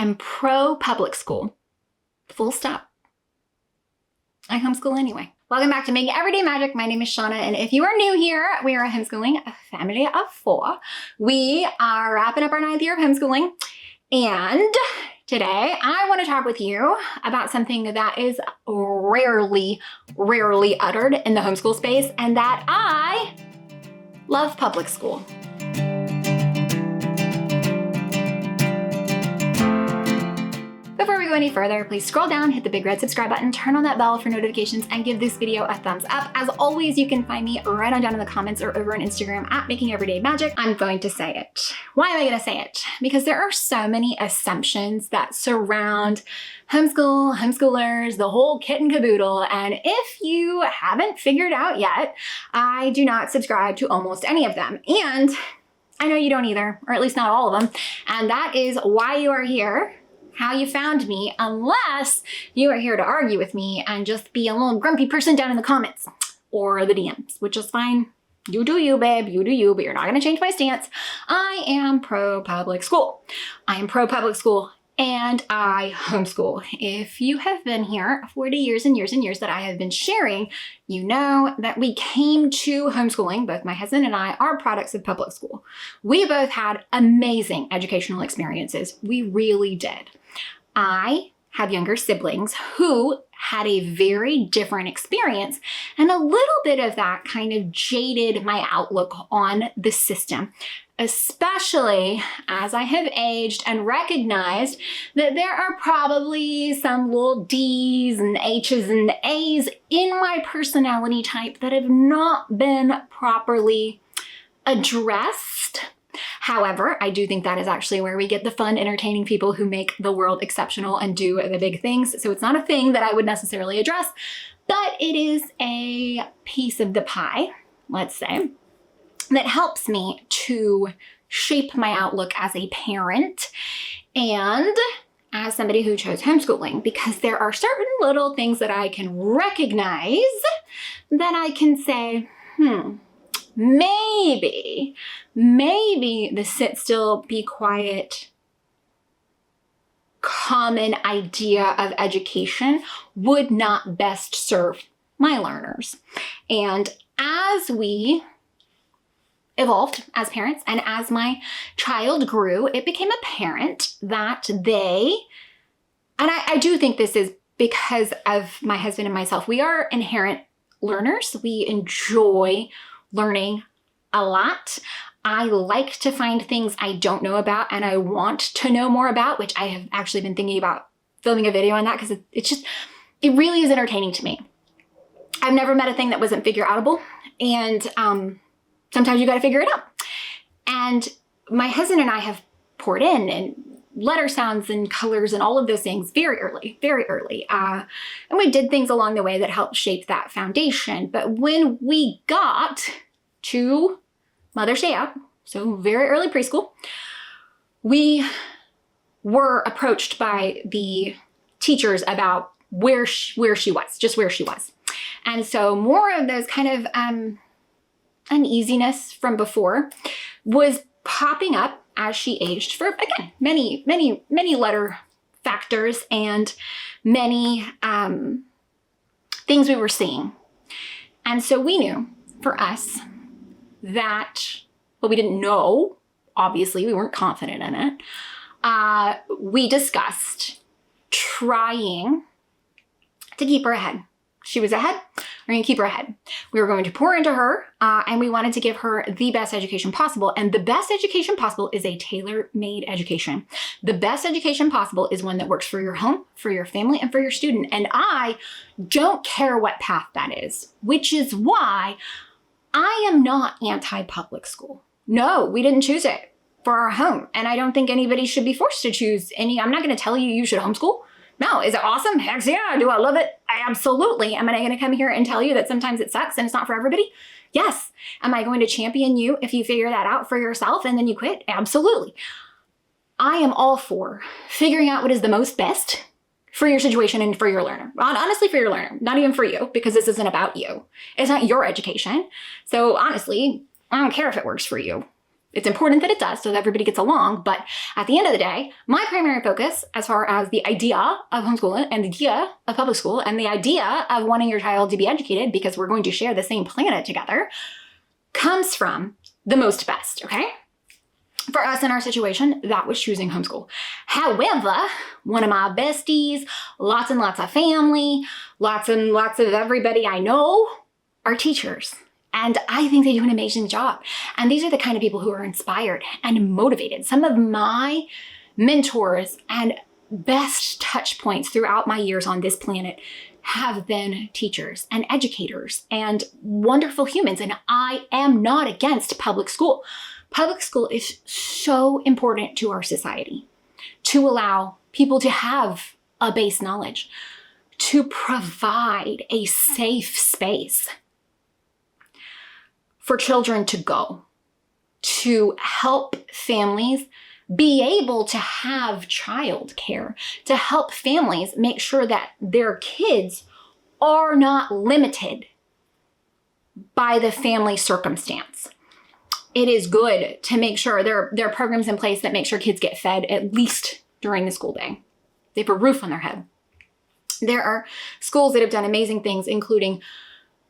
am pro public school. Full stop. I homeschool anyway. Welcome back to Making Everyday Magic. My name is Shanna, and if you are new here, we are homeschooling a family of 4. We are wrapping up our 9th year of homeschooling, and today I want to talk with you about something that is rarely uttered in the homeschool space, and that I love public school. Before we go any further, please scroll down, hit the big red subscribe button, turn on that bell for notifications, and give this video a thumbs up. As always, you can find me right on down in the comments or over on Instagram at Making Everyday Magic. I'm going to say it. Why am I going to say it? Because there are so many assumptions that surround homeschool, homeschoolers, the whole kit and caboodle. And if you haven't figured out yet, I do not subscribe to almost any of them. And I know you don't either, or at least not all of them. And that is why you are here, how you found me, unless you are here to argue with me and just be a little grumpy person down in the comments or the DMs, which is fine. You do you, babe, you do you, but you're not gonna change my stance. I am pro public school. I am pro public school and I homeschool. If you have been here for the years and years and years that I have been sharing, you know that we came to homeschooling, both my husband and I are products of public school. We both had amazing educational experiences. We really did. I have younger siblings who had a very different experience, and a little bit of that kind of jaded my outlook on the system, especially as I have aged and recognized that there are probably some little D's and H's and A's in my personality type that have not been properly addressed. However, I do think that is actually where we get the fun, entertaining people who make the world exceptional and do the big things. So it's not a thing that I would necessarily address, but it is a piece of the pie, let's say, that helps me to shape my outlook as a parent and as somebody who chose homeschooling, because there are certain little things that I can recognize that I can say, maybe the sit still, be quiet, common idea of education would not best serve my learners. And as we evolved as parents and as my child grew, it became apparent that they, and I do think this is because of my husband and myself, we are inherent learners. We enjoy learning a lot. I like to find things I don't know about and I want to know more about, which I have actually been thinking about filming a video on that because it really is entertaining to me. I've never met a thing that wasn't figure outable, and sometimes you got to figure it out. And my husband and I have poured in and letter sounds and colors and all of those things very early. And we did things along the way that helped shape that foundation. But when we got to Mother's Day out, so very early preschool, we were approached by the teachers about where she was. And so more of those kind of uneasiness from before was popping up as she aged for, again, many letter factors and many things we were seeing. And so we knew for us that, well, we didn't know, obviously, we weren't confident in it. We discussed trying to keep her ahead. She was ahead, we're gonna keep her ahead. We were going to pour into her, and we wanted to give her the best education possible. And the best education possible is a tailor-made education. The best education possible is one that works for your home, for your family, and for your student. And I don't care what path that is, which is why I am not anti-public school. No, we didn't choose it for our home. And I don't think anybody should be forced to choose any. I'm not gonna tell you you should homeschool. No, is it awesome? Heck yeah, do I love it? Absolutely. Am I gonna come here and tell you that sometimes it sucks and it's not for everybody? Yes. Am I going to champion you if you figure that out for yourself and then you quit? Absolutely. I am all for figuring out what is the most best for your situation and for your learner. Honestly, for your learner, not even for you, because this isn't about you. It's not your education. So honestly, I don't care if it works for you. It's important that it does so that everybody gets along, but at the end of the day, my primary focus as far as the idea of homeschooling and the idea of public school and the idea of wanting your child to be educated because we're going to share the same planet together comes from the most best, okay? For us in our situation, that was choosing homeschool. However, one of my besties, lots and lots of family, lots and lots of everybody I know are teachers. And I think they do an amazing job. And these are the kind of people who are inspired and motivated. Some of my mentors and best touch points throughout my years on this planet have been teachers and educators and wonderful humans. And I am not against public school. Public school is so important to our society to allow people to have a base knowledge, to provide a safe space for children to go, to help families be able to have childcare, to help families make sure that their kids are not limited by the family circumstance. It is good to make sure there are programs in place that make sure kids get fed at least during the school day. They have a roof on their head. There are schools that have done amazing things, including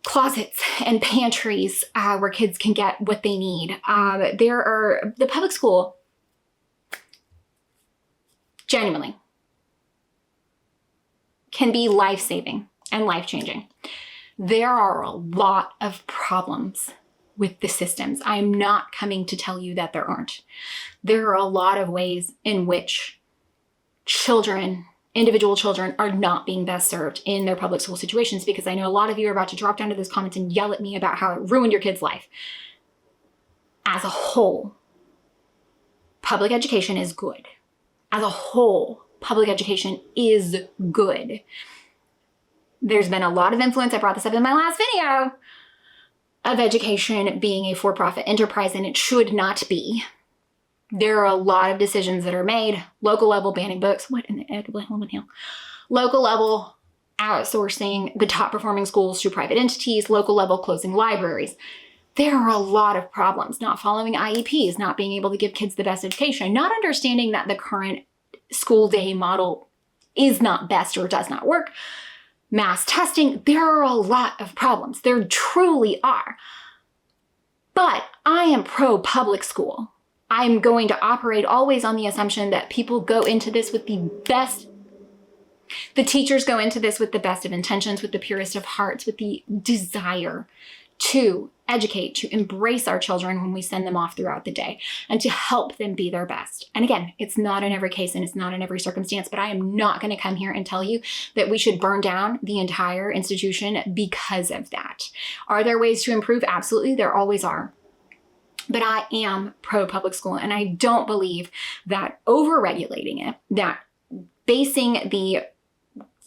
closets and pantries where kids can get what they need. The public school, genuinely, can be life-saving and life-changing. There are a lot of problems with the systems. I am not coming to tell you that there aren't. There are a lot of ways in which individual children are not being best served in their public school situations, because I know a lot of you are about to drop down to those comments and yell at me about how it ruined your kid's life. As a whole, public education is good. As a whole, public education is good. There's been a lot of influence, I brought this up in my last video, of education being a for-profit enterprise, and it should not be. There are a lot of decisions that are made, local level banning books, local level outsourcing the top performing schools to private entities, local level closing libraries. There are a lot of problems, not following IEPs, not being able to give kids the best education, not understanding that the current school day model is not best or does not work, mass testing. There are a lot of problems. There truly are. But I am pro public school. I'm going to operate always on the assumption that people go into this with the teachers go into this with the best of intentions, with the purest of hearts, with the desire to educate, to embrace our children when we send them off throughout the day, and to help them be their best. And again, it's not in every case and it's not in every circumstance, but I am not going to come here and tell you that we should burn down the entire institution because of that. Are there ways to improve? Absolutely, there always are. But I am pro public school, and I don't believe that over-regulating it, that basing the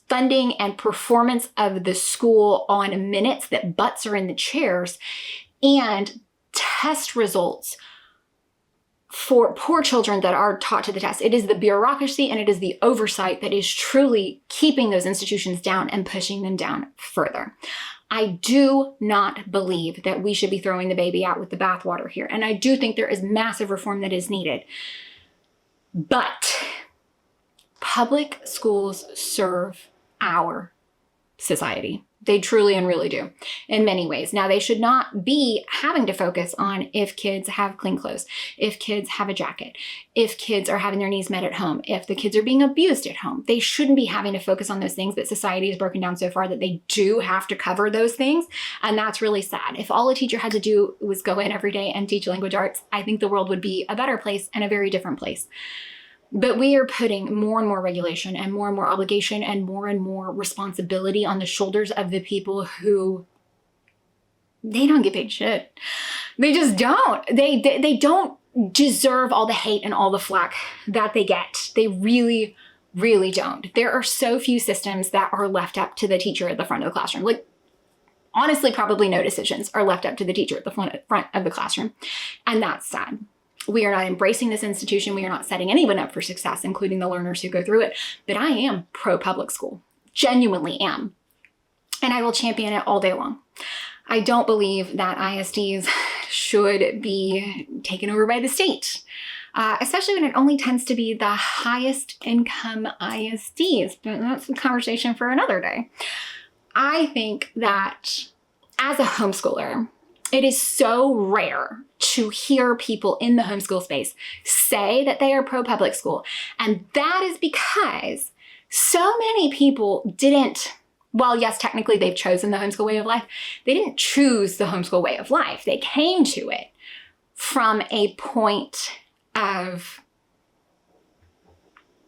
funding and performance of the school on minutes that butts are in the chairs and test results for poor children that are taught to the test. It is the bureaucracy and it is the oversight that is truly keeping those institutions down and pushing them down further. I do not believe that we should be throwing the baby out with the bathwater here. And I do think there is massive reform that is needed. But public schools serve our society. They truly and really do in many ways. Now, they should not be having to focus on if kids have clean clothes, if kids have a jacket, if kids are having their needs met at home, if the kids are being abused at home. They shouldn't be having to focus on those things, but society is broken down so far that they do have to cover those things. And that's really sad. If all a teacher had to do was go in every day and teach language arts, I think the world would be a better place and a very different place. But we are putting more and more regulation and more obligation and more responsibility on the shoulders of the people who, they don't get paid shit. They just don't. They don't deserve all the hate and all the flack that they get. They really, really don't. There are so few systems that are left up to the teacher at the front of the classroom. Like, honestly, probably no decisions are left up to the teacher at the front of the classroom. And that's sad. We are not embracing this institution. We are not setting anyone up for success, including the learners who go through it. But I am pro public school, genuinely am. And I will champion it all day long. I don't believe that ISDs should be taken over by the state, especially when it only tends to be the highest income ISDs. But that's a conversation for another day. I think that as a homeschooler, it is so rare to hear people in the homeschool space say that they are pro-public school. And that is because so many people didn't, well, yes, technically they've chosen the homeschool way of life. They didn't choose the homeschool way of life. They came to it from a point of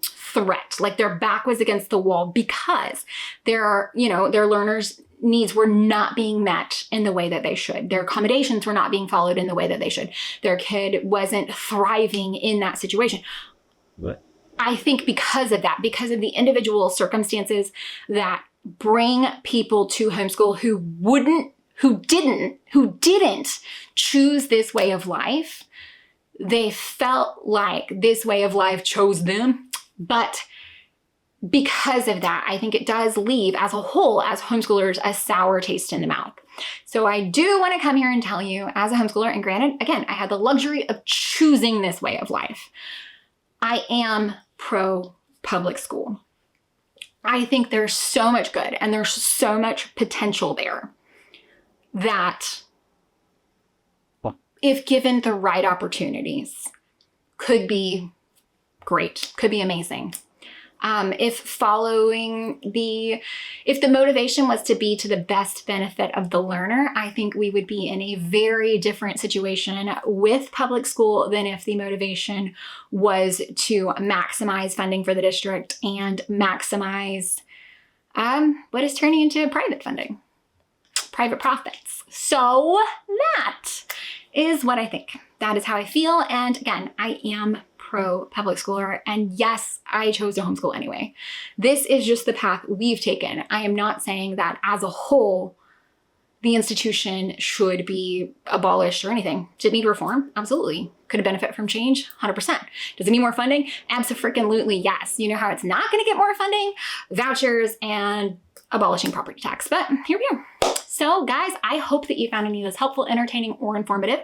threat, like their back was against the wall because their learners' needs were not being met in the way that they should. Their accommodations were not being followed in the way that they should. Their kid wasn't thriving in that situation. What? I think because of that, because of the individual circumstances that bring people to homeschool who didn't choose this way of life, they felt like this way of life chose them. But because of that, I think it does leave, as a whole, as homeschoolers, a sour taste in the mouth. So I do want to come here and tell you, as a homeschooler, and granted, again, I had the luxury of choosing this way of life, I am pro-public school. I think there's so much good and there's so much potential there that, if given the right opportunities, could be great, could be amazing. If the motivation was to be to the best benefit of the learner, I think we would be in a very different situation with public school than if the motivation was to maximize funding for the district and maximize what is turning into private funding, private profits. So that is what I think. That is how I feel. And again, I am pro-public schooler. And yes, I chose to homeschool anyway. This is just the path we've taken. I am not saying that as a whole, the institution should be abolished or anything. Does it need reform? Absolutely. Could it benefit from change? 100%. Does it need more funding? Absolutely, yes. You know how it's not going to get more funding? Vouchers and abolishing property tax. But here we are. So guys, I hope that you found any of this helpful, entertaining, or informative.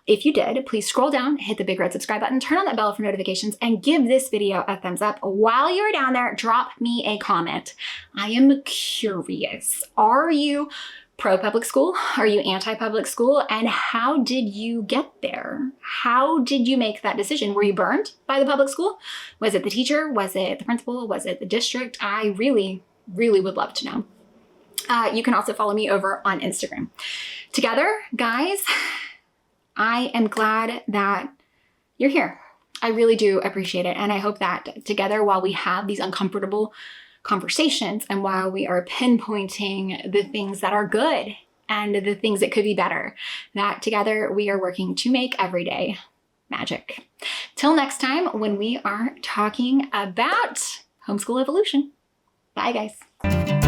If you did, please scroll down, hit the big red subscribe button, turn on that bell for notifications, and give this video a thumbs up. While you're down there, drop me a comment. I am curious. Are you pro-public school? Are you anti-public school? And how did you get there? How did you make that decision? Were you burned by the public school? Was it the teacher? Was it the principal? Was it the district? I really, really would love to know. You can also follow me over on Instagram. Together, guys, I am glad that you're here. I really do appreciate it. And I hope that together, while we have these uncomfortable conversations and while we are pinpointing the things that are good and the things that could be better, that together we are working to make everyday magic. Till next time, when we are talking about homeschool evolution. Bye, guys.